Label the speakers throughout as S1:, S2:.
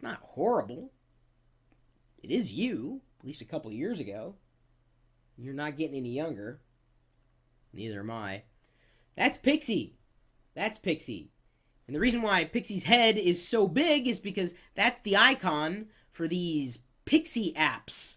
S1: It's not horrible. It is you, at least a couple of years ago. You're not getting any younger. Neither am I. That's Pixie. That's Pixie. And the reason why Pixie's head is so big is because that's the icon for these Pixie apps.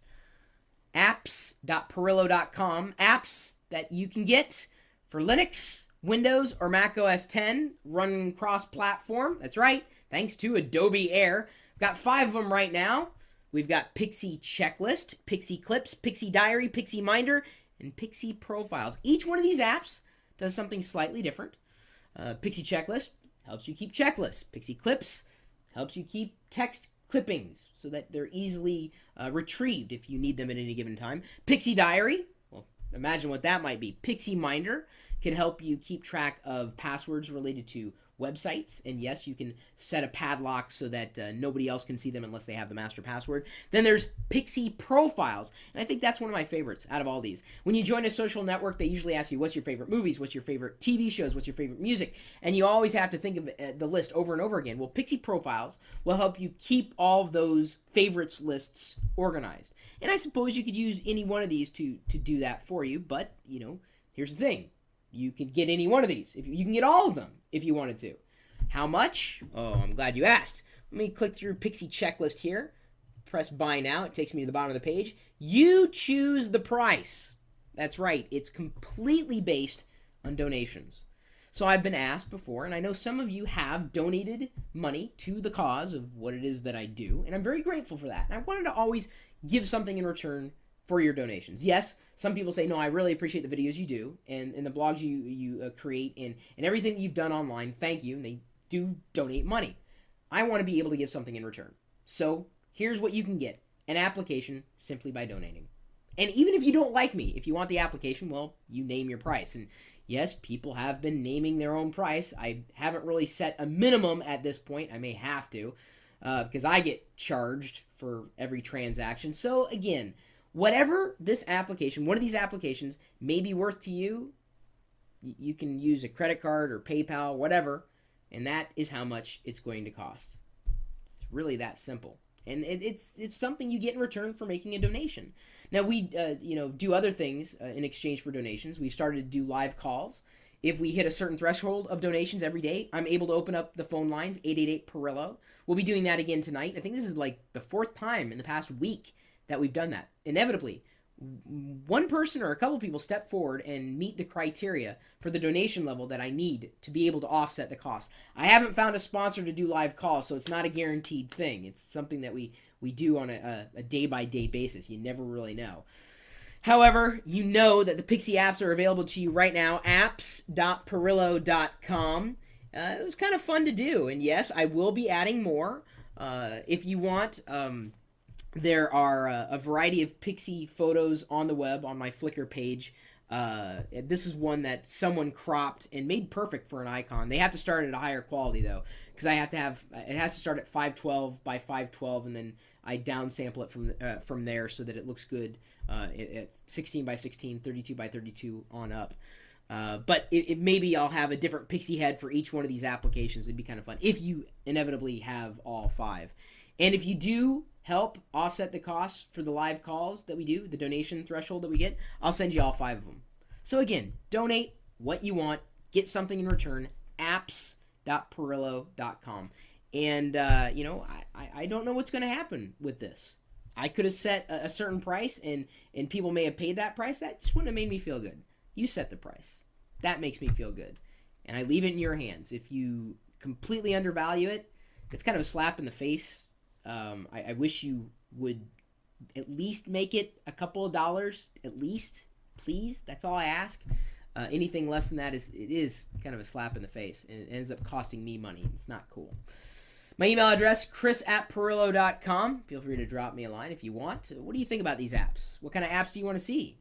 S1: Apps.Perillo.com. Apps that you can get for Linux, Windows, or Mac OS X, run cross-platform. That's right, thanks to Adobe Air. Got 5 of them right now. We've got Pixie Checklist, Pixie Clips, Pixie Diary, Pixie Minder, and Pixie Profiles. Each one of these apps does something slightly different. Pixie Checklist helps you keep checklists. Pixie Clips helps you keep text clippings so that they're easily retrieved if you need them at any given time. Pixie Diary, well, imagine what that might be. Pixie Minder can help you keep track of passwords related to websites, and yes, you can set a padlock so that nobody else can see them unless they have the master password. Then there's Pixie Profiles, and I think that's one of my favorites out of all these. When you join a social network, they usually ask you, what's your favorite movies, what's your favorite TV shows, what's your favorite music, and you always have to think of the list over and over again. Well, Pixie Profiles will help you keep all of those favorites lists organized, and I suppose you could use any one of these to do that for you, but, you know, here's the thing. You can get any one of these. You can get all of them if you wanted to. How much? Oh, I'm glad you asked. Let me click through Pixie Checklist here. Press Buy Now. It takes me to the bottom of the page. You choose the price. That's right. It's completely based on donations. So I've been asked before, and I know some of you have donated money to the cause of what it is that I do, and I'm very grateful for that. And I wanted to always give something in return for your donations. Yes, some people say, no, I really appreciate the videos you do and the blogs you create and everything that you've done online. Thank you. And they do donate money. I want to be able to give something in return. So here's what you can get. An application simply by donating. And even if you don't like me, if you want the application, well, you name your price. And yes, people have been naming their own price. I haven't really set a minimum at this point. I may have to because I get charged for every transaction. So again, whatever this application, one of these applications may be worth to you, you can use a credit card or PayPal, whatever, and that is how much it's going to cost. It's really that simple. And it's something you get in return for making a donation. Now, we do other things in exchange for donations. We've started to do live calls. If we hit a certain threshold of donations every day, I'm able to open up the phone lines, 888-PERILLO. We'll be doing that again tonight. I think this is like the 4th time in the past week that we've done that. Inevitably, one person or a couple people step forward and meet the criteria for the donation level that I need to be able to offset the cost. I haven't found a sponsor to do live calls, so it's not a guaranteed thing. It's something that we do on a day-by-day basis. You never really know. However, you know that the Pixie apps are available to you right now, apps.Perillo.com. It was kind of fun to do, and yes, I will be adding more. If you want... There are a variety of Pixie photos on the web on my Flickr page. This is one that someone cropped and made perfect for an icon. They have to start at a higher quality though, because it has to start at 512 by 512, and then I downsample it from there so that it looks good at 16 by 16, 32 by 32 on up. But maybe I'll have a different Pixie head for each one of these applications. It'd be kind of fun if you inevitably have all 5. And if you do help offset the costs for the live calls that we do, the donation threshold that we get, I'll send you all 5 of them. So again, donate what you want, get something in return, apps.Perillo.com. And, I don't know what's going to happen with this. I could have set a certain price and people may have paid that price. That just wouldn't have made me feel good. You set the price. That makes me feel good. And I leave it in your hands. If you completely undervalue it, it's kind of a slap in the face. I wish you would at least make it a couple of dollars, at least, please. That's all I ask. Anything less than that is kind of a slap in the face, and it ends up costing me money. It's not cool. My email address, chris@Perillo.com. Feel free to drop me a line if you want. What do you think about these apps? What kind of apps do you want to see?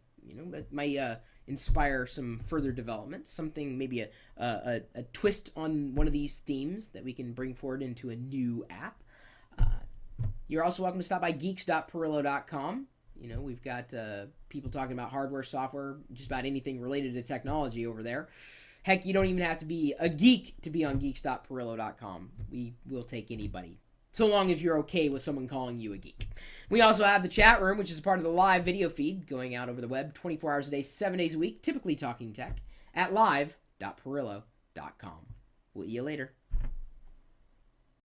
S1: That might inspire some further development, something, maybe a twist on one of these themes that we can bring forward into a new app. You're also welcome to stop by geeks.Perillo.com. We've got people talking about hardware, software, just about anything related to technology over there. Heck, you don't even have to be a geek to be on geeks.Perillo.com. We will take anybody. so long as you're okay with someone calling you a geek. We also have the chat room, which is part of the live video feed going out over the web 24 hours a day, 7 days a week, typically talking tech, at live.perillo.com. We'll see you later.